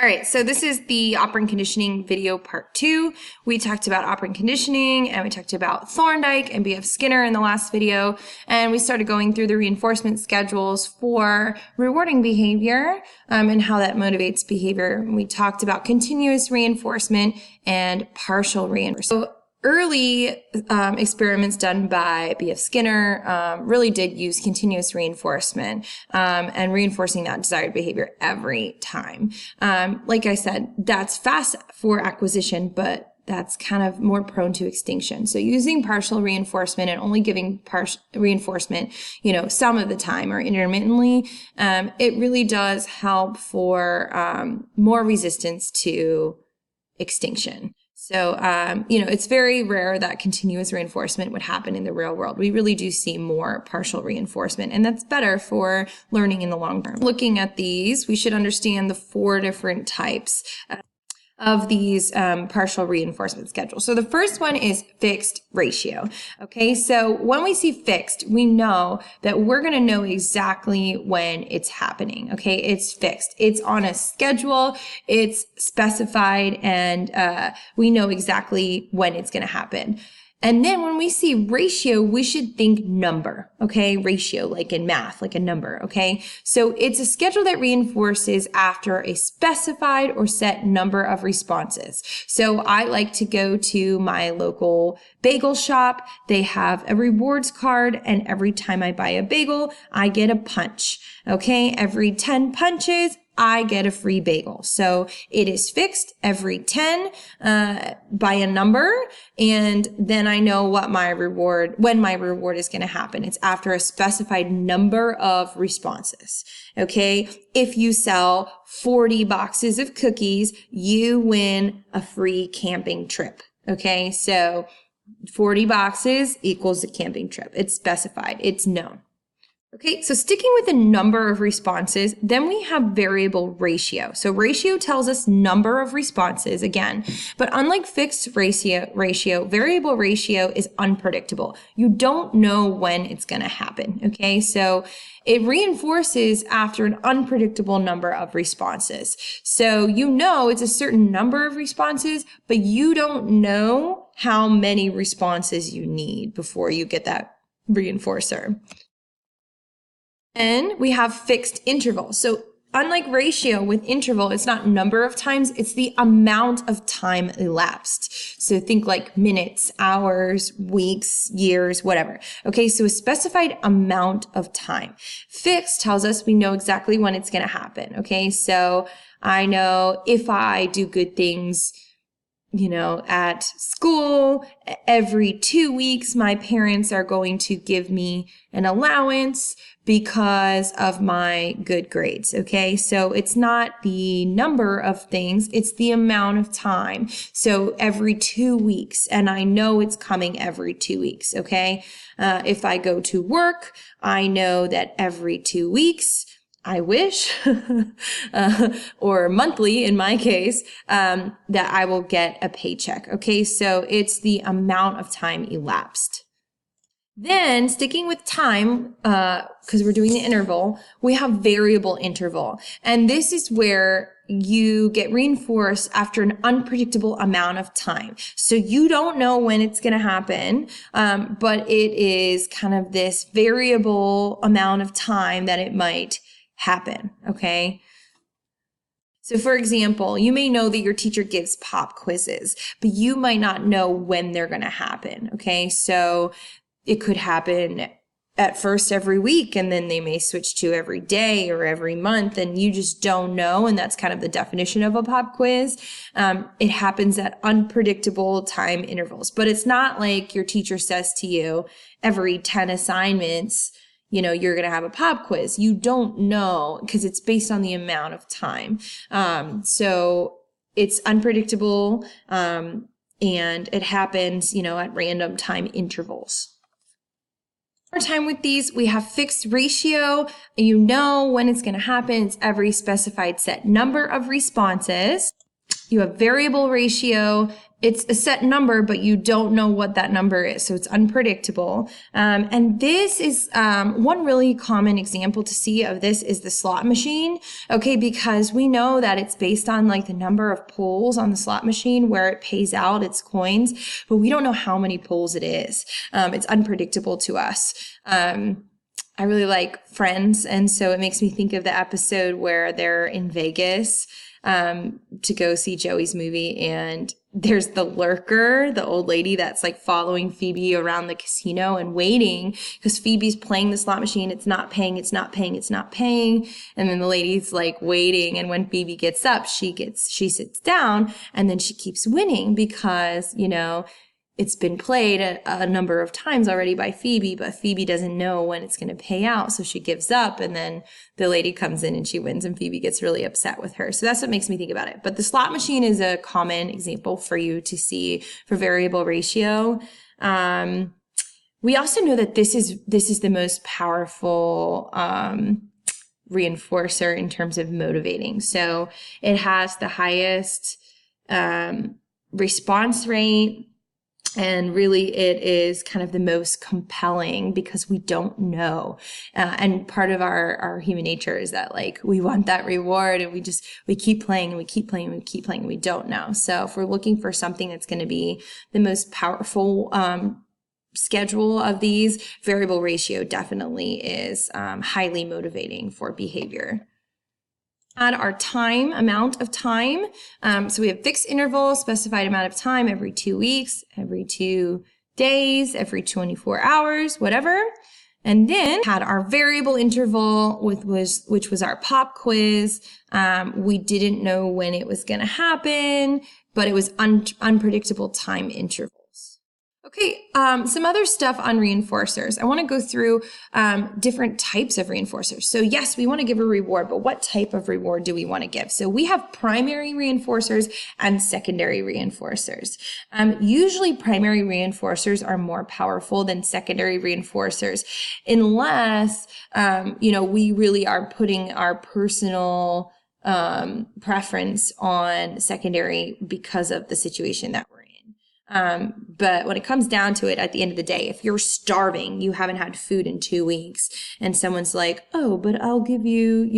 All right, so this is the operant conditioning video part 2. We talked about operant conditioning and we talked about Thorndike and B.F. Skinner in the last video, and we started going through the reinforcement schedules for rewarding behavior and how that motivates behavior. We talked about continuous reinforcement and partial reinforcement. So early experiments done by B.F. Skinner really did use continuous reinforcement and reinforcing that desired behavior every time. Like I said, that's fast for acquisition, but that's kind of more prone to extinction. So using partial reinforcement and only giving partial reinforcement, some of the time or intermittently, it really does help for more resistance to extinction. So, it's very rare that continuous reinforcement would happen in the real world. We really do see more partial reinforcement, and that's better for learning in the long term. Looking at these, we should understand the 4 different types of these partial reinforcement schedules. So the first one is fixed ratio. Okay, so when we see fixed, we know that we're going to know exactly when it's happening. Okay, it's fixed. It's on a schedule. It's specified, and we know exactly when it's going to happen. And then when we see ratio, we should think number, okay? Ratio, like in math, like a number, okay? So it's a schedule that reinforces after a specified or set number of responses. So I like to go to my local bagel shop. They have a rewards card, and every time I buy a bagel, I get a punch, okay? Every 10 punches, I get a free bagel. So it is fixed every 10 by a number, and then I know when my reward is going to happen. It's after a specified number of responses. Okay, if you sell 40 boxes of cookies, you win a free camping trip. Okay, so 40 boxes equals a camping trip. It's specified. It's known. Okay, so sticking with the number of responses, then we have variable ratio. So ratio tells us number of responses again, but unlike fixed ratio, variable ratio is unpredictable. You don't know when it's going to happen. Okay, so it reinforces after an unpredictable number of responses. So it's a certain number of responses, but you don't know how many responses you need before you get that reinforcer. And we have fixed interval. So unlike ratio with interval, it's not number of times, it's the amount of time elapsed. So think like minutes, hours, weeks, years, whatever. Okay, so a specified amount of time. Fixed tells us we know exactly when it's going to happen. Okay, so I know if I do good things, at school, every 2 weeks, my parents are going to give me an allowance because of my good grades. Okay, so it's not the number of things, it's the amount of time. So every 2 weeks, and I know it's coming every 2 weeks. Okay, if I go to work, I know that every 2 weeks, I wish, or monthly in my case, that I will get a paycheck. Okay, so it's the amount of time elapsed. Then sticking with time, because we're doing the interval, we have variable interval. And this is where you get reinforced after an unpredictable amount of time. So you don't know when it's going to happen, but it is kind of this variable amount of time that it might happen. Okay. So for example, you may know that your teacher gives pop quizzes, but you might not know when they're going to happen. Okay. So it could happen at first every week, and then they may switch to every day or every month, and you just don't know. And that's kind of the definition of a pop quiz. It happens at unpredictable time intervals, but it's not like your teacher says to you every 10 assignments, you're going to have a pop quiz. You don't know because it's based on the amount of time. So it's unpredictable, and it happens, at random time intervals. More time with these, we have fixed ratio. You know when it's going to happen. It's every specified set number of responses. You have variable ratio, it's a set number, but you don't know what that number is. So it's unpredictable. And this is one really common example to see of this is the slot machine. Okay, because we know that it's based on like the number of pulls on the slot machine where it pays out its coins, but we don't know how many pulls it is. It's unpredictable to us. I really like Friends, and so it makes me think of the episode where they're in Vegas to go see Joey's movie, and there's the lurker, the old lady that's like following Phoebe around the casino and waiting because Phoebe's playing the slot machine. It's not paying. And then the lady's like waiting. And when Phoebe gets up, she sits down, and then she keeps winning because, you know, it's been played a number of times already by Phoebe, but Phoebe doesn't know when it's going to pay out. So she gives up, and then the lady comes in and she wins, and Phoebe gets really upset with her. So that's what makes me think about it. But the slot machine is a common example for you to see for variable ratio. We also know that this is the most powerful, reinforcer in terms of motivating. So it has the highest, response rate. And really, it is kind of the most compelling because we don't know. And part of our human nature is that like we want that reward, and we keep playing and we keep playing and we keep playing and we don't know. So if we're looking for something that's going to be the most powerful schedule of these, variable ratio definitely is highly motivating for behavior. Add our amount of time. So we have fixed interval, specified amount of time every 2 weeks, every 2 days, every 24 hours, whatever. And then had our variable interval, which was our pop quiz. We didn't know when it was going to happen, but it was unpredictable time intervals. Okay, some other stuff on reinforcers. I want to go through different types of reinforcers. So yes, we want to give a reward, but what type of reward do we want to give? So we have primary reinforcers and secondary reinforcers. Usually primary reinforcers are more powerful than secondary reinforcers, unless, we really are putting our personal preference on secondary because of the situation that we're in. But when it comes down to it, at the end of the day, if you're starving, you haven't had food in 2 weeks, and someone's like, oh, but I'll give you,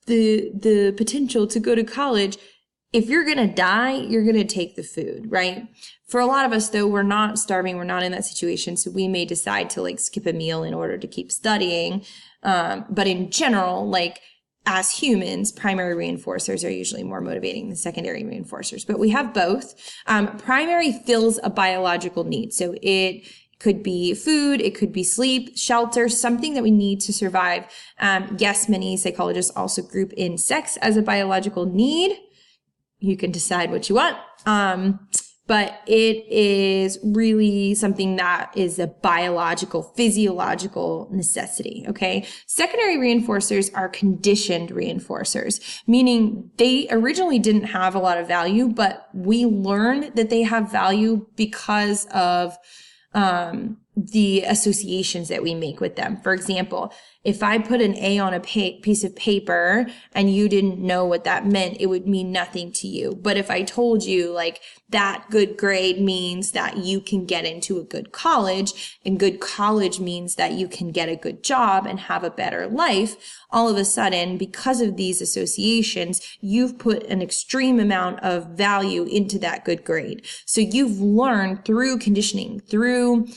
the potential to go to college. If you're going to die, you're going to take the food, right? For a lot of us, though, we're not starving. We're not in that situation. So we may decide to like skip a meal in order to keep studying. But in general, like, as humans, primary reinforcers are usually more motivating than secondary reinforcers, but we have both. Primary fills a biological need. So it could be food, it could be sleep, shelter, something that we need to survive. Yes, many psychologists also group in sex as a biological need. You can decide what you want. But it is really something that is a biological, physiological necessity, okay? Secondary reinforcers are conditioned reinforcers, meaning they originally didn't have a lot of value, but we learned that they have value because of the associations that we make with them. For example, if I put an A on a piece of paper and you didn't know what that meant, it would mean nothing to you. But if I told you like that good grade means that you can get into a good college, and good college means that you can get a good job and have a better life, all of a sudden, because of these associations, you've put an extreme amount of value into that good grade. So you've learned through conditioning, through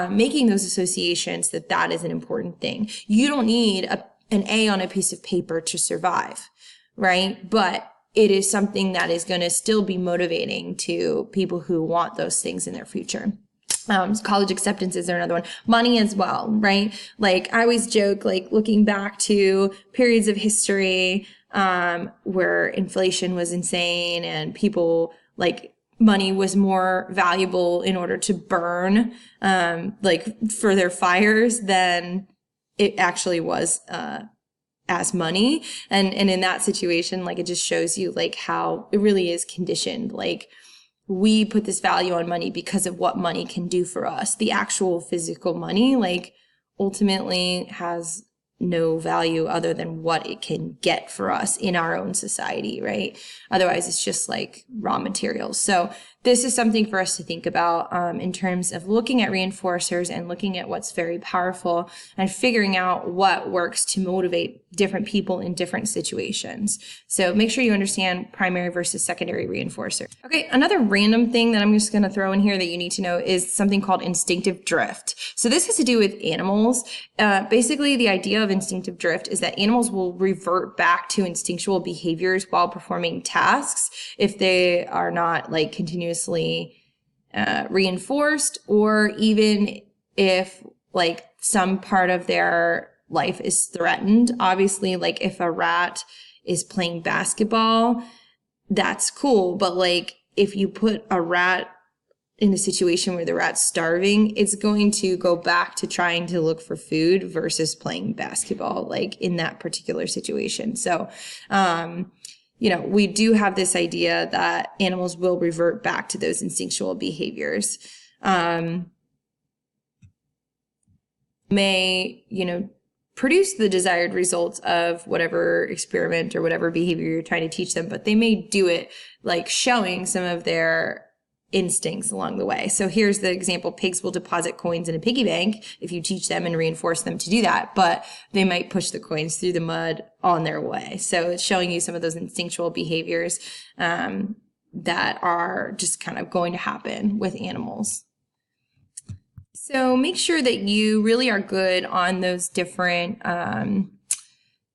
making those associations, that is an important thing. You don't need an A on a piece of paper to survive, right? But it is something that is going to still be motivating to people who want those things in their future. College acceptances are another one. Money as well, right? Like I always joke, like looking back to periods of history where inflation was insane and people like money was more valuable in order to burn like for their fires than it actually was as money. And in that situation, like it just shows you like how it really is conditioned. Like we put this value on money because of what money can do for us. The actual physical money, like ultimately has no value other than what it can get for us in our own society, right? Otherwise, it's just like raw materials. So this is something for us to think about in terms of looking at reinforcers and looking at what's very powerful and figuring out what works to motivate different people in different situations. So make sure you understand primary versus secondary reinforcer. Okay, another random thing that I'm just going to throw in here that you need to know is something called instinctive drift. So this has to do with animals. Basically, the idea of instinctive drift is that animals will revert back to instinctual behaviors while performing tasks if they are not like continuously reinforced, or even if like some part of their life is threatened. Obviously, like if a rat is playing basketball, that's cool. But like if you put a rat in a situation where the rat's starving, it's going to go back to trying to look for food versus playing basketball, like in that particular situation. So, you know, we do have this idea that animals will revert back to those instinctual behaviors. May, you know, produce the desired results of whatever experiment or whatever behavior you're trying to teach them, but they may do it like showing some of their instincts along the way. So here's the example. Pigs will deposit coins in a piggy bank if you teach them and reinforce them to do that, but they might push the coins through the mud on their way. So it's showing you some of those instinctual behaviors that are just kind of going to happen with animals. So make sure that you really are good on those different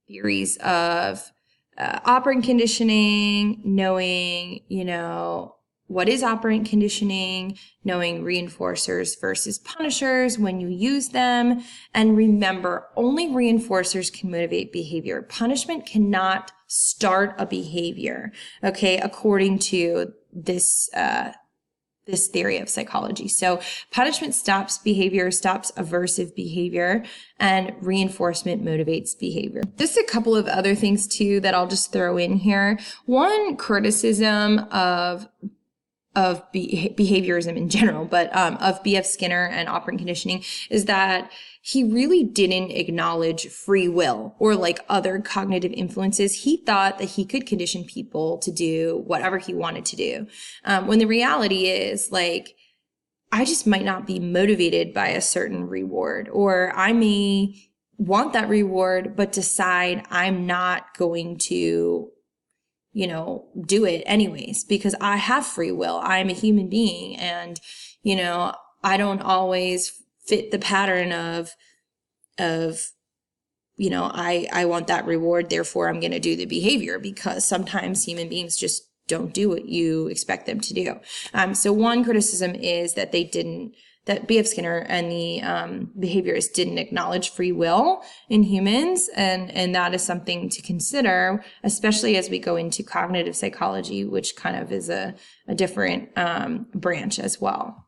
theories of operant conditioning, knowing, you know, what is operant conditioning, knowing reinforcers versus punishers when you use them. And remember, only reinforcers can motivate behavior. Punishment cannot start a behavior, okay, according to this this theory of psychology. So punishment stops behavior, stops aversive behavior, and reinforcement motivates behavior. Just a couple of other things too that I'll just throw in here. One criticism of behaviorism in general, but of B.F. Skinner and operant conditioning is that he really didn't acknowledge free will or like other cognitive influences. He thought that he could condition people to do whatever he wanted to do. When the reality is like, I just might not be motivated by a certain reward, or I may want that reward, but decide I'm not going to, you know, do it anyways, because I have free will. I'm a human being, and, you know, I don't always fit the pattern of, you know, I want that reward, therefore I'm going to do the behavior, because sometimes human beings just don't do what you expect them to do. So one criticism is that that B.F. Skinner and the behaviorists didn't acknowledge free will in humans, and that is something to consider, especially as we go into cognitive psychology, which kind of is a different branch as well.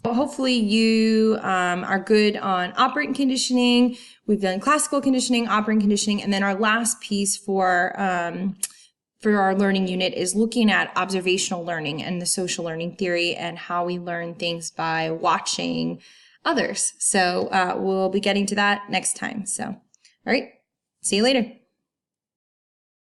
Well, hopefully you are good on operant conditioning. We've done classical conditioning, operant conditioning, and then our last piece for our learning unit is looking at observational learning and the social learning theory and how we learn things by watching others. So we'll be getting to that next time. So, all right, see you later.